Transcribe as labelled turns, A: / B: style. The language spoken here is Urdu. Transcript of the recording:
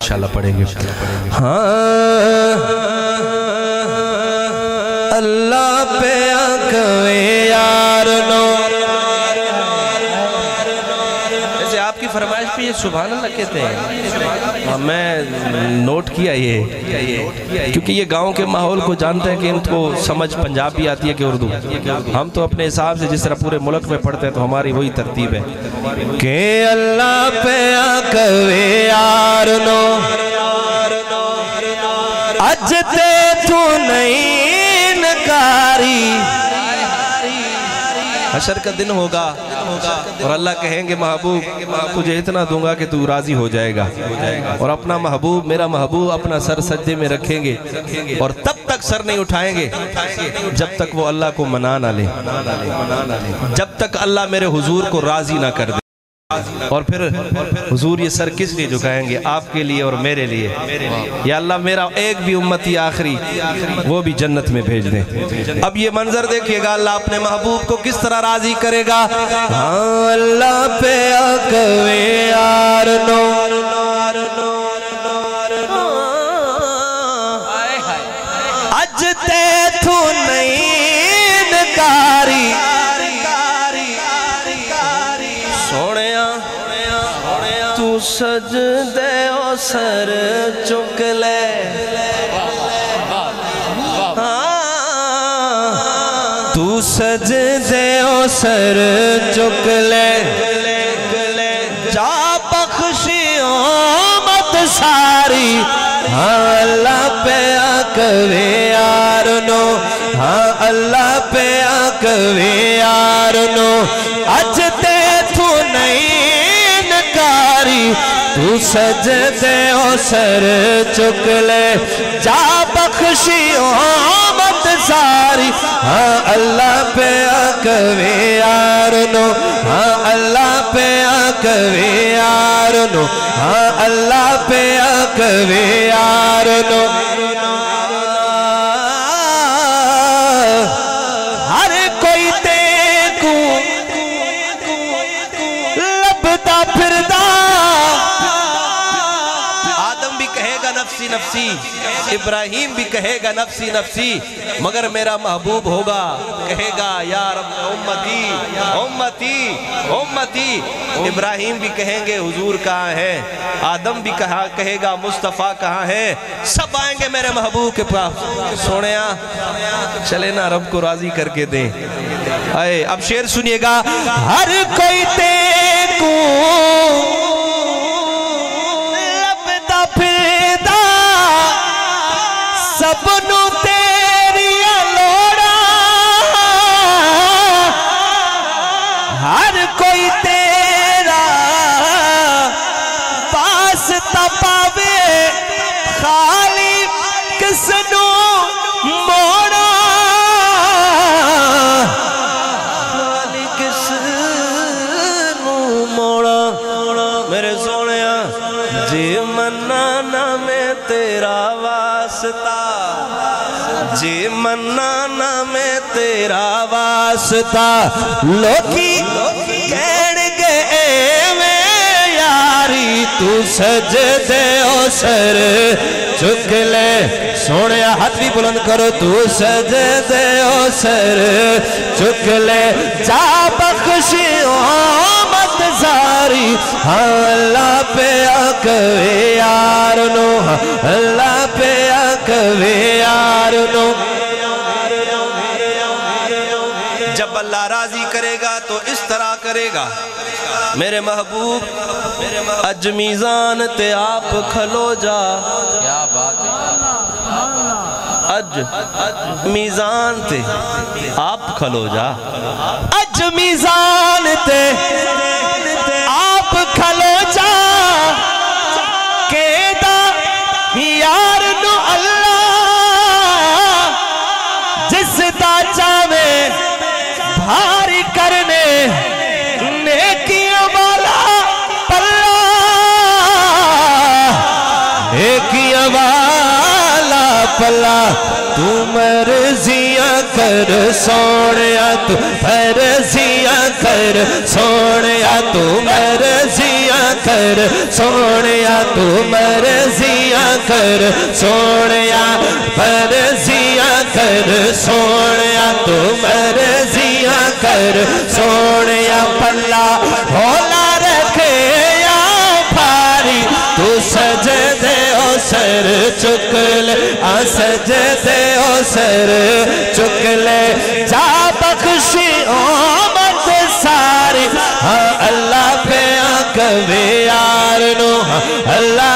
A: انشاءاللہ پڑھیں گے۔ ہاں اللہ پہ آنکھوے یار نو، جیسے آپ کی فرمائش پہ یہ سبحان اللہ کہتے ہیں، میں نوٹ کیا یہ، کیونکہ یہ گاؤں کے ماحول کو جانتے ہیں کہ ان کو سمجھ پنجابی آتی ہے کہ اردو، ہم تو اپنے حساب سے جس طرح پورے ملک میں پڑھتے ہیں تو ہماری وہی ترتیب ہے کہ اللہ پہ آنکھوے یار نو اج تے تو نہیں نکاری، حشر کا دن ہوگا اور اللہ کہیں گے محبوب تجھے اتنا دوں گا کہ تو راضی ہو جائے گا، اور اپنا محبوب میرا محبوب اپنا سر سجدے میں رکھیں گے اور تب تک سر نہیں اٹھائیں گے جب تک وہ اللہ کو منا نہ لے، جب تک اللہ میرے حضور کو راضی نہ کر دے۔ اور پھر حضور یہ سر کس لیے جھکائیں گے؟ آپ کے لیے اور میرے لیے، یا اللہ میرا ایک بھی امتی آخری وہ بھی جنت میں بھیج دیں۔ اب یہ منظر دیکھئے گا اللہ اپنے محبوب کو کس طرح راضی کرے گا۔ ہاں اللہ پہ آنکھوے یار نو اج تے تو نہیں نکاری، تو سجدے او سر چک لے، تو سجدے او سر چک لے، جا بخشی امت ساری، ہاں اللہ پہ آنکھوے یار نو، ہاں اللہ پہ آنکھوے یار نو اج تے تو نہیں نکاری، تو سجدے او سر چک لے، جا بخشی امت ساری، ہاں اللہ پہ آنکھوے یار نو، ہاں اللہ پہ آنکھوے یار نو، ہاں اللہ پہ آنکھوے یار نو۔ ہر کوئی دیکھو لبتا پھردا، آدم بھی کہے گا نفسی نفسی، ابراہیم بھی کہے گا نفسی نفسی، مگر میرا محبوب ہوگا کہے گا یا رب امتی امتی امتی۔ ابراہیم بھی کہیں گے حضور کہاں ہے، آدم بھی کہے گا مصطفیٰ کہاں ہے، سب آئیں گے میرے محبوب کے پاس۔ سوڑیا چلے نا رب کو راضی کر کے دیں۔ آئے اب شعر سنیے گا۔ ہر کوئی دیکھو لبتا پھردا، سب نو تیری لوڑا، ہر کوئی تیرا واسطہ پاوے، خالی کس نو موڑا، خالی کس نو موڑا۔ میرے سونیا جی منانا میں تیرا واسطہ، جی منانا میں تیرا واسطہ، لوکی کہن گے میں یاری، تو سجدے او سر چک لے، سوڑے ہاتھ بھی بلند کرو، تو سجدے او سر چک لے، جا بخشی امت ساری، ہاں اللہ پہ آنکھوے یار نو، اللہ پہ آنکھوے یار نو۔ جب اللہ راضی کرے گا تو اس طرح کرے گا میرے محبوب، اج میزان تے آپ کھلو جا، کیا بات ہے، اج میزان تے آپ کھلو جا، اج میزان تے آپ کھلو جا، کیدا یار نو اللہ جس دا چاہے بھاری کرنے، نیکیاں والا پلہ، نیکیاں والا پلہ، تو مرضی مرضیاں کر سونیا تو مرضیاں کر سونیا تو مرضیاں کر سونیا تو مرضیاں کر سونیا مرضیاں کر سونیا تو مرضیاں کر سونیا پلا بھولا رکھے یا بھاری تو سجدے او سر چک لے سجدے او سر چک لے جا بخشی آمد ساری ہاں اللہ پہ آنکھ بیار نو اللہ